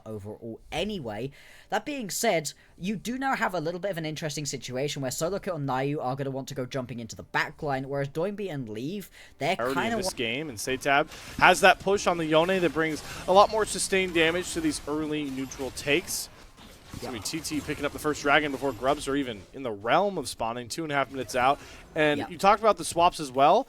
overall anyway. That being said, you do now have a little bit of an interesting situation where SoloKill and Nayu are going to want to go jumping into the backline, whereas Doinby and Leave, they're kind of in this game, and Satab has that push on the Yone that brings a lot more sustained damage to these early neutral takes. It's going to be TT picking up the first dragon before Grubs are even in the realm of spawning, 2.5 minutes out. And you talked about the swaps as well.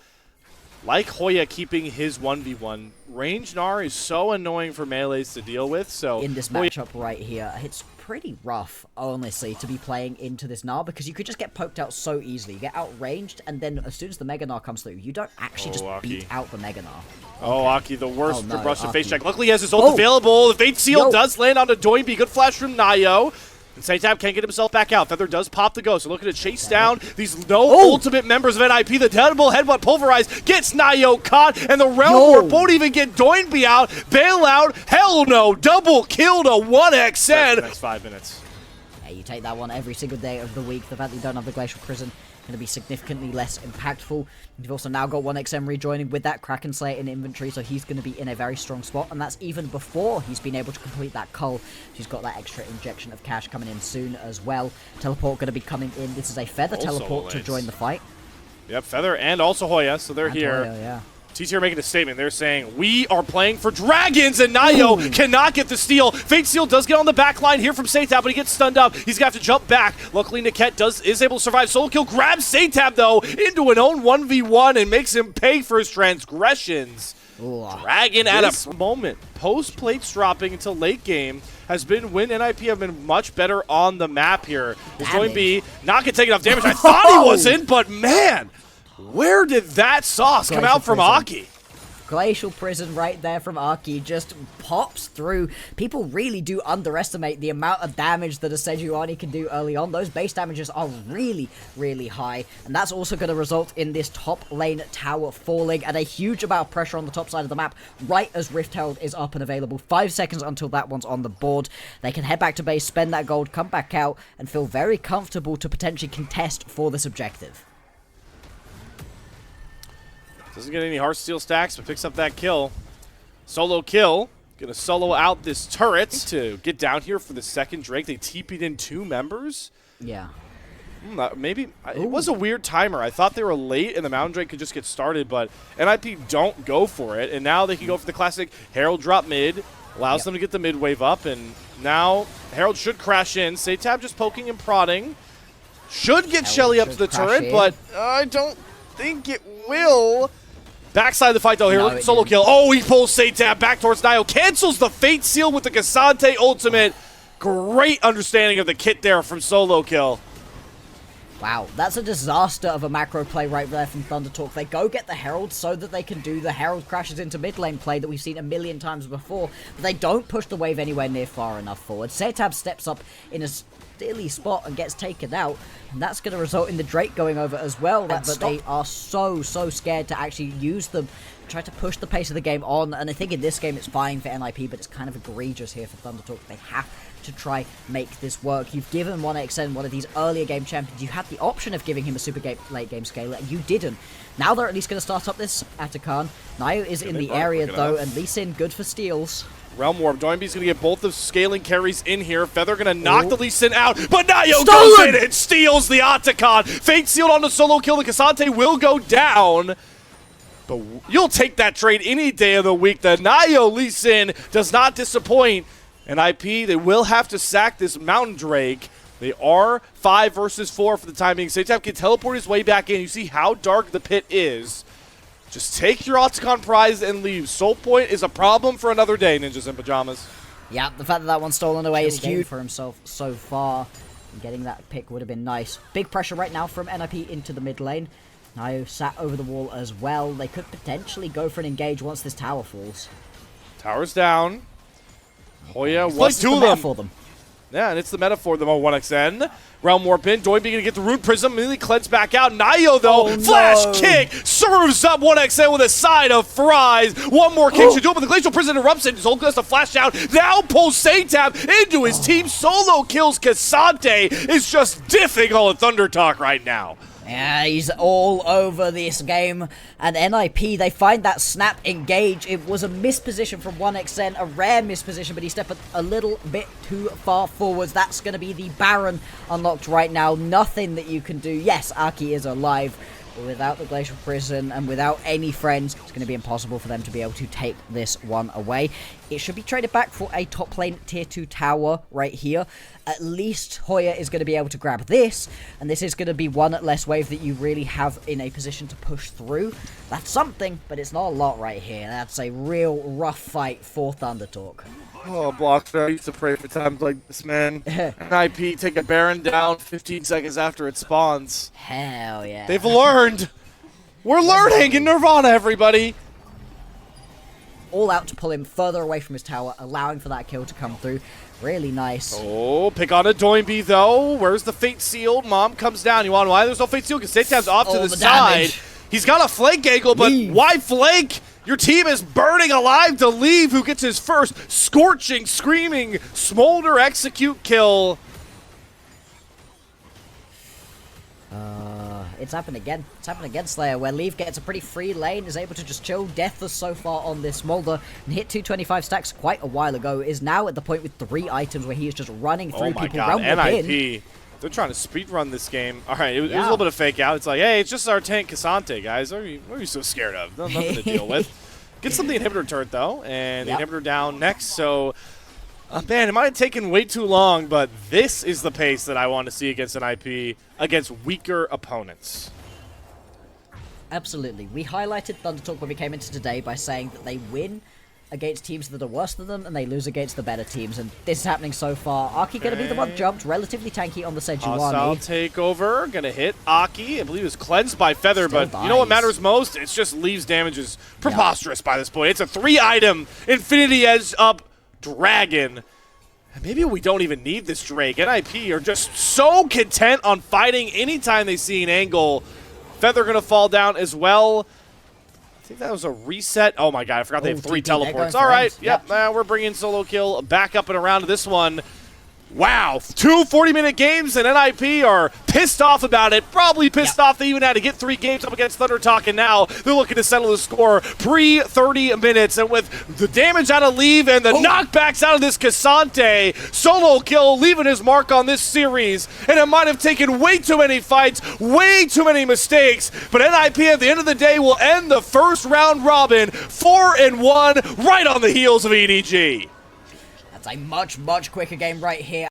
Like Hoya keeping his 1v1, range Gnar is so annoying for melees to deal with. So in this matchup right here, it's pretty rough, honestly, to be playing into this Gnar because you could just get poked out so easily. You get outranged, and then as soon as the Mega Gnar comes through, you don't actually just beat out the Mega Gnar. Oh, Aki, the worst for brush to face check. Luckily, he has his ult available. The Fate Seal does land onto Doinby. Good flash from Nayo. And Satab can't get himself back out. Feather does pop the go, so looking to chase down these ultimate members of NIP. The terrible headbutt pulverized gets Nayo caught, and the Realm Warp won't even get Doinby out. Bail out, hell no. Double kill to 1xN. Next 5 minutes. Yeah, you take that one every single day of the week. The fact that you don't have the Glacial Prison going to be significantly less impactful. You've also now got 1xM rejoining with that Kraken Slayer in inventory, so he's going to be in a very strong spot, and that's even before he's been able to complete that cull. He's got that extra injection of cash coming in soon as well. Teleport going to be coming in. This is a Feather teleport to join the fight. Yep, Feather and also Hoya, so they're here. Hoya, yeah. TT are making a statement. They're saying, we are playing for dragons, and Nayo cannot get the steal. Fate Seal does get on the back line here from Satab, but he gets stunned up. He's going to have to jump back. Luckily, Niket is able to survive. SoloKill grabs Satab, though, into an own 1v1 and makes him pay for his transgressions. Dragon at a moment. Post-plates dropping until late game has been when NIP have been much better on the map here. It's going to be not going to take enough damage. I thought he wasn't, but man, where did that sauce come out from Aki? Glacial Prison right there from Aki just pops through. People really do underestimate the amount of damage that a Sejuani can do early on. Those base damages are really, really high. And that's also going to result in this top lane tower falling and a huge amount of pressure on the top side of the map right as Rift Herald is up and available. 5 seconds until that one's on the board. They can head back to base, spend that gold, come back out, and feel very comfortable to potentially contest for this objective. Doesn't get any Heartsteel stacks, but picks up that kill. SoloKill, gonna solo out this turret to get down here for the second Drake. They TP'd in 2 members. Yeah. Maybe it was a weird timer. I thought they were late and the Mountain Drake could just get started, but NIP don't go for it, and now they can go for the classic Herald drop mid. Allows them to get the mid wave up, and now Herald should crash in. Satab just poking and prodding. Should get Shelly up to the turret, but I don't think it will. Backside of the fight, though, here. Look at SoloKill. Oh, he pulls Satab back towards Nayo. Cancels the Fate Seal with the Cassante ultimate. Great understanding of the kit there from SoloKill. Wow, that's a disaster of a macro play right there from ThunderTalk. They go get the Herald so that they can do the Herald crashes into mid lane play that we've seen a million times before, but they don't push the wave anywhere near far enough forward. Satab steps up in a silly spot and gets taken out, and that's going to result in the Drake going over as well, but they are so scared to actually use them, try to push the pace of the game on, and I think in this game it's fine for NIP, but it's kind of egregious here for ThunderTalk. They have to try make this work. You've given 1xN one of these earlier game champions. You had the option of giving him a super late game scaler, and you didn't. Now they're at least going to start up this Atakan. Nayo is in the area though, and Lee Sin good for steals. Realm Warp. Doinby's going to get both the scaling carries in here. Feather going to knock the Lee Sin out, but Nayo goes in and steals the Atakan. Fate sealed on the SoloKill. The Cassante will go down, but you'll take that trade any day of the week. The Nayo Lee Sin does not disappoint. And IP, they will have to sack this Mountain Drake. They are 5 versus 4 for the time being. Satab can teleport his way back in. You see how dark the pit is. Just take your Octagon prize and leave. Soul Point is a problem for another day, Ninjas and Pyjamas. Yeah, the fact that that one's stolen away is huge for himself so far. And getting that pick would have been nice. Big pressure right now from NIP into the mid lane. Nayo sat over the wall as well. They could potentially go for an engage once this tower falls. Tower's down. Hoya, what's two of them for them? Yeah, and it's the meta for them on 1xN. Realm Warp in. Doinby going to get the Rune Prism. Immediately cleanse back out. Nayo, though, flash kick. Serves up 1xN with a side of fries. One more kick should do it, but the Glacial Prison erupts it. Zolk has to flash out. Now pulls Satab into his team. Solo kills Cassante. Is just diffing all of Thunder Talk right now. Yeah, he's all over this game. And NIP, they find that snap engage. It was a misposition from 1xN, a rare misposition, but he stepped a little bit too far forwards. That's going to be the Baron unlocked right now. Nothing that you can do. Yes, Aki is alive. But without the Glacial Prison and without any friends, it's going to be impossible for them to be able to take this one away. It should be traded back for a top lane tier 2 tower right here. At least Hoya is going to be able to grab this, and this is going to be one less wave that you really have in a position to push through. That's something, but it's not a lot right here. That's a real rough fight for Thunder Talk. Oh, Blockster, I used to pray for times like this, man. NIP take a Baron down 15 seconds after it spawns. Hell yeah. They've learned. We're learning in Nirvana, everybody. All out to pull him further away from his tower, allowing for that kill to come through. Really nice. Oh, pick on a Doinby, though. Where's the Fate Sealed? Mom comes down. You want why there's no Fate Sealed? Because Satan's off to the side. Damage. He's got a flank angle, but why flank? Your team is burning alive to leave. Who gets his first scorching, screaming, smolder execute kill? It's happened again. It's happened again, Slayer, where Leave gets a pretty free lane, is able to just chill. Deathless so far on this Smolder, and hit 225 stacks quite a while ago, is now at the point with 3 items where he is just running through people around the pin. They're trying to speedrun this game. All right, it was a little bit of fake out. It's like, hey, it's just our tank Cassante, guys. What are you so scared of? Nothing to deal with. Gets them the inhibitor turret, though, and the inhibitor down next, so... man, it might have taken way too long, but this is the pace that I want to see against an IP, against weaker opponents. Absolutely. We highlighted Thunder Talk when we came into today by saying that they win against teams that are worse than them, and they lose against the better teams, and this is happening so far. Aki going to be the one jumped, relatively tanky on the Sejuani. Hostile takeover, going to hit Aki. I believe it was cleansed by Feather, but you know what matters most? It's just Leaves damage is preposterous by this point. It's a 3-item Infinity Edge up Dragon. And maybe we don't even need this Drake. NIP are just so content on fighting anytime they see an angle. Feather going to fall down as well. I think that was a reset. Oh my god, I forgot they have 3 teleports. All right, we're bringing solo kill back up and around to this one. Wow, 2 40-minute games, and NIP are pissed off about it. Probably pissed off they even had to get 3 games up against Thunder Talk, and now they're looking to settle the score pre-30 minutes. And with the damage out of Leave and the knockbacks out of this Cassante, solo kill leaving his mark on this series. And it might have taken way too many fights, way too many mistakes, but NIP at the end of the day will end the first round robin 4-1 right on the heels of EDG. That's a much, much quicker game right here.